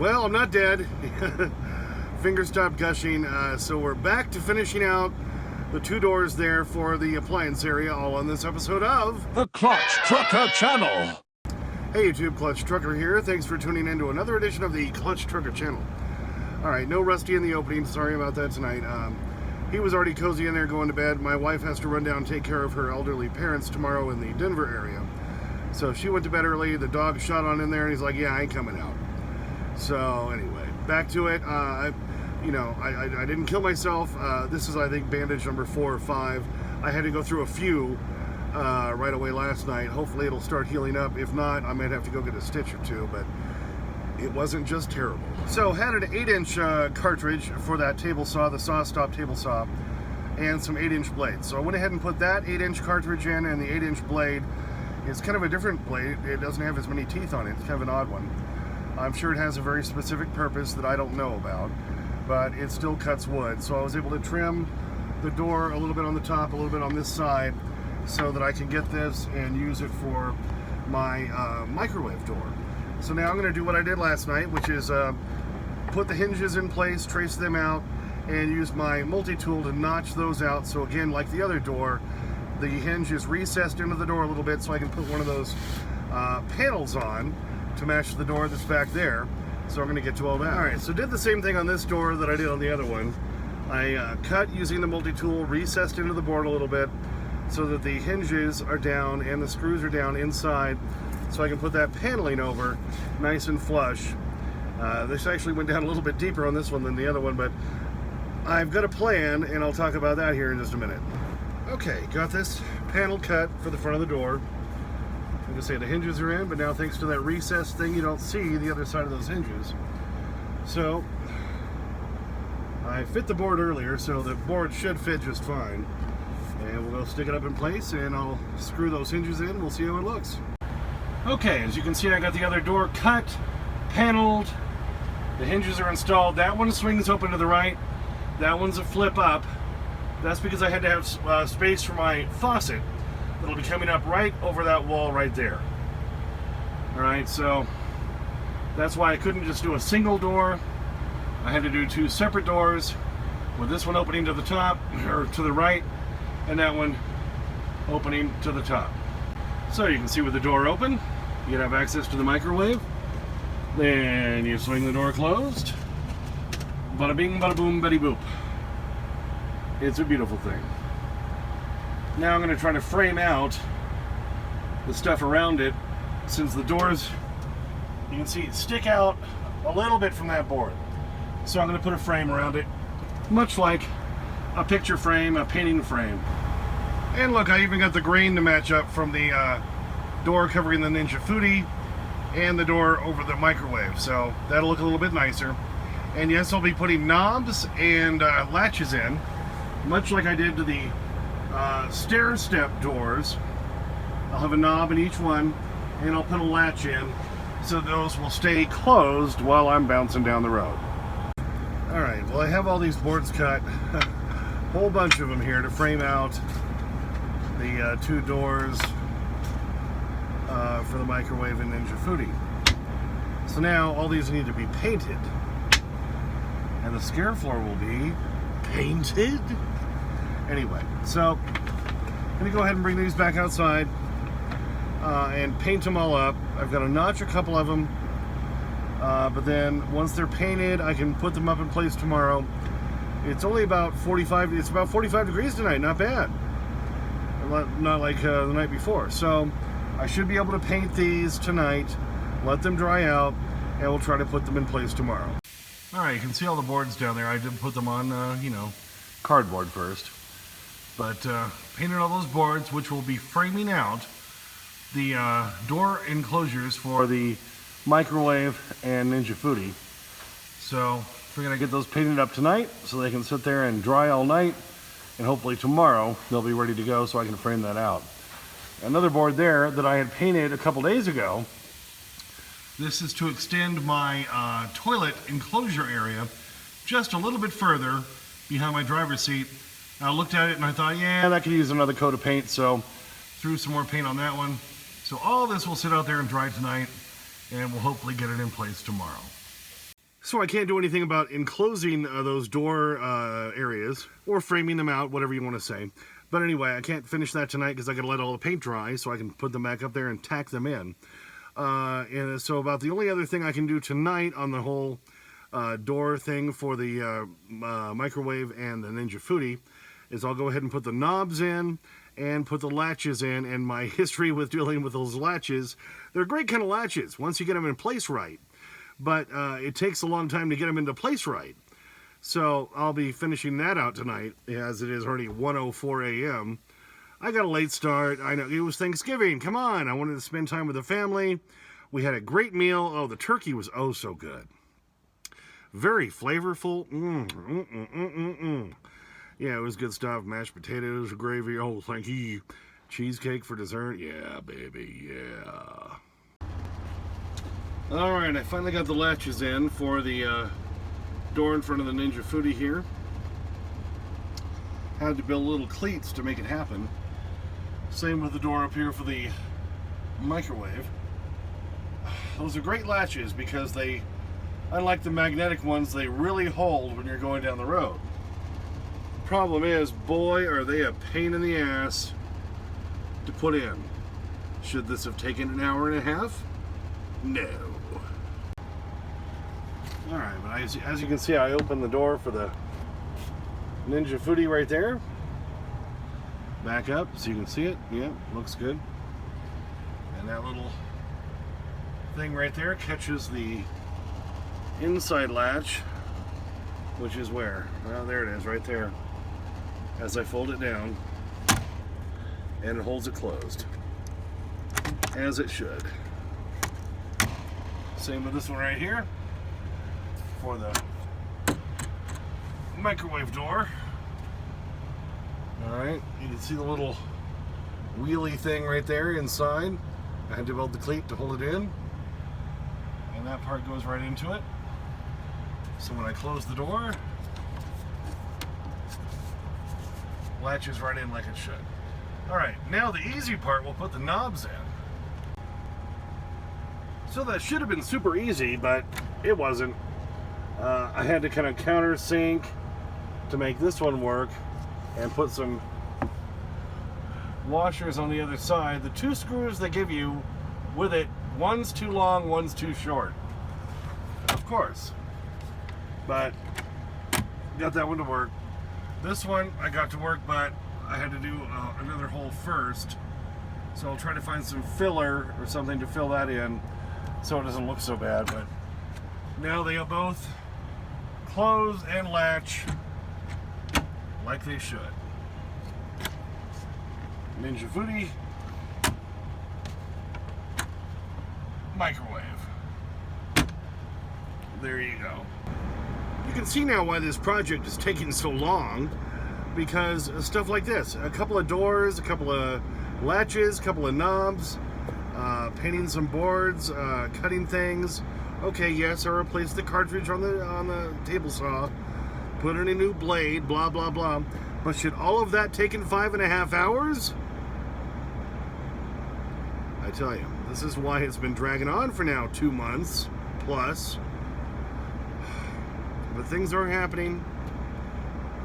Well, I'm not dead. Finger stopped gushing, so we're back to finishing out the two doors there for the appliance area, all on this episode of the Clutch Trucker Channel. Hey YouTube, Clutch Trucker here. Thanks for tuning in to another edition of the Clutch Trucker Channel. Alright, no Rusty in the opening. Sorry about that tonight. He was already cozy in there going to bed. My wife has to run down and take care of her elderly parents tomorrow in the Denver area. So she went to bed early. The dog shot on in there and he's like, yeah, I ain't coming out. So anyway, back to it. I didn't kill myself. This is, I think, bandage number 4 or 5. I had to go through a few right away last night. Hopefully it'll start healing up. If not, I might have to go get a stitch or two, but it wasn't just terrible. So had an 8-inch cartridge for that table saw, the Saw Stop table saw, and some 8-inch blades. So I went ahead and put that 8-inch cartridge in, and the 8-inch blade is kind of a different blade. It doesn't have as many teeth on it. It's kind of an odd one. I'm sure it has a very specific purpose that I don't know about, but it still cuts wood. So I was able to trim the door a little bit on the top, a little bit on this side, so that I can get this and use it for my microwave door. So now I'm going to do what I did last night, which is put the hinges in place, trace them out, and use my multi-tool to notch those out. So again, like the other door, the hinge is recessed into the door a little bit so I can put one of those panels on to match the door that's back there. So I'm going to get to all that. Alright, so did the same thing on this door that I did on the other one. I cut using the multi-tool, recessed into the board a little bit so that the hinges are down and the screws are down inside, so I can put that paneling over nice and flush. This actually went down a little bit deeper on this one than the other one, but I've got a plan and I'll talk about that here in just a minute. Okay, got this panel cut for the front of the door. I'm gonna say the hinges are in, but now thanks to that recessed thing, you don't see the other side of those hinges. So I fit the board earlier, so the board should fit just fine. And we'll go stick it up in place and I'll screw those hinges in. We'll see how it looks. Okay, as you can see, I got the other door cut, paneled. The hinges are installed. That one swings open to the right. That one's a flip up. That's because I had to have space for my faucet. It'll be coming up right over that wall right there. Alright, so that's why I couldn't just do a single door. I had to do 2 separate doors, with this one opening to the top, or to the right, and that one opening to the top. So you can see with the door open, you can have access to the microwave. Then you swing the door closed. Bada bing, bada boom, betty boop. It's a beautiful thing. Now I'm going to try to frame out the stuff around it, since the doors, you can see, stick out a little bit from that board. So I'm going to put a frame around it, much like a picture frame, a painting frame. And look, I even got the grain to match up from the door covering the Ninja Foodi and the door over the microwave. So that'll look a little bit nicer. And yes, I'll be putting knobs and latches in, much like I did to the stair step doors. I'll have a knob in each one and I'll put a latch in so those will stay closed while I'm bouncing down the road. Alright, well I have all these boards cut, a whole bunch of them here to frame out the 2 doors for the microwave and Ninja Foodi. So now all these need to be painted, and the scare floor will be painted. Anyway, so I'm going to go ahead and bring these back outside and paint them all up. I've got to notch a couple of them, but then once they're painted, I can put them up in place tomorrow. It's only about 45 degrees tonight, not bad. Not like the night before. So I should be able to paint these tonight, let them dry out, and we'll try to put them in place tomorrow. Alright, you can see all the boards down there. I did put them on, cardboard first. But painted all those boards, which will be framing out the door enclosures for the microwave and Ninja Foodi. So we're going to get those painted up tonight so they can sit there and dry all night, and hopefully tomorrow they'll be ready to go so I can frame that out. Another board there that I had painted a couple days ago, this is to extend my toilet enclosure area just a little bit further behind my driver's seat. I looked at it and I thought, yeah, that could use another coat of paint, so threw some more paint on that one. So all this will sit out there and dry tonight, and we'll hopefully get it in place tomorrow. So I can't do anything about enclosing those door areas or framing them out, whatever you want to say. But anyway, I can't finish that tonight because I got to let all the paint dry so I can put them back up there and tack them in. And so about the only other thing I can do tonight on the whole door thing for the microwave and the Ninja Foodi is I'll go ahead and put the knobs in and put the latches in. And my history with dealing with those latches, they're great kind of latches once you get them in place right. But it takes a long time to get them into place right. So I'll be finishing that out tonight, as it is already 1:04 a.m. I got a late start. I know it was Thanksgiving. Come on, I wanted to spend time with the family. We had a great meal. Oh, the turkey was oh so good. Very flavorful. Yeah, it was good stuff. Mashed potatoes, gravy. Oh, thank you. Cheesecake for dessert. Yeah, baby. Yeah. All right, I finally got the latches in for the door in front of the Ninja Foodi here. Had to build little cleats to make it happen. Same with the door up here for the microwave. Those are great latches because they, unlike the magnetic ones, they really hold when you're going down the road. Problem is, boy, are they a pain in the ass to put in. Should this have taken an hour and a half? No. Alright, but as you can see, I opened the door for the Ninja Foodi right there. Back up so you can see it. Yeah, looks good. And that little thing right there catches the inside latch, which is where? Well, there it is, right there. As I fold it down, and it holds it closed. As it should. Same with this one right here for the microwave door. Alright, you can see the little wheelie thing right there inside. I had to build the cleat to hold it in. And that part goes right into it. So when I close the door, latches right in like it should. Alright, now the easy part, we'll put the knobs in. So that should have been super easy, but it wasn't. I had to kind of countersink to make this one work and put some washers on the other side. The two screws they give you with it, one's too long, one's too short. Of course. But got that one to work. This one I got to work, but I had to do another hole first. So I'll try to find some filler or something to fill that in so it doesn't look so bad. But now they both close and latch like they should. Ninja Foodi microwave. There you go. You can see now why this project is taking so long, because stuff like this, a couple of doors, a couple of latches, a couple of knobs, painting some boards, cutting things. Okay, yes, I replaced the cartridge on the table saw, put in a new blade, blah blah blah. But should all of that taken 5.5 hours? I tell you, this is why it's been dragging on for now 2 months plus. But things are happening.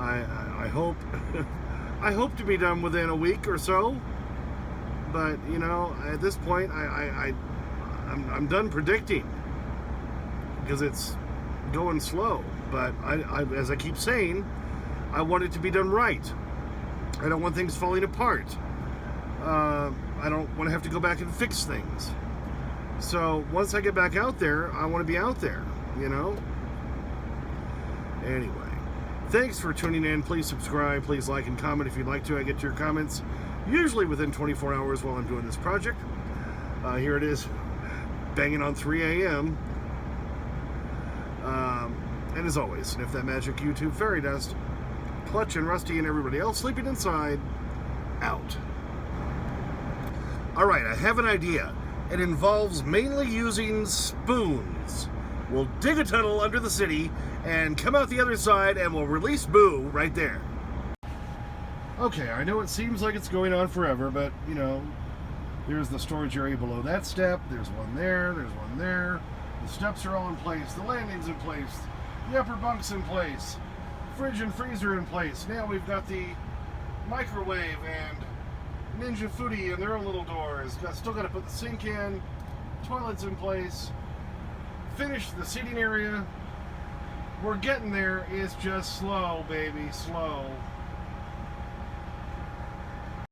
I hope I hope to be done within a week or so. But you know, at this point, I'm done predicting because it's going slow. But as I keep saying, I want it to be done right. I don't want things falling apart. I don't want to have to go back and fix things. So once I get back out there, I want to be out there, you know? Anyway, thanks for tuning in. Please subscribe, please like and comment if you'd like to. I get your comments usually within 24 hours while I'm doing this project. Here it is, banging on 3 a.m. And as always, if that magic YouTube fairy dust, Clutch and Rusty and everybody else sleeping inside, out. Alright, I have an idea. It involves mainly using spoons. We'll dig a tunnel under the city and come out the other side and we'll release Boo right there. Okay, I know it seems like it's going on forever, but, you know, there's the storage area below that step, there's one there, The steps are all in place. The landing's in place. The upper bunk's in place. Fridge and freezer in place. Now we've got the microwave and Ninja Foodi and their own little doors. Still got to put the sink in. Toilets in place. Finish the seating area. We're getting there. It's just slow, baby. Slow.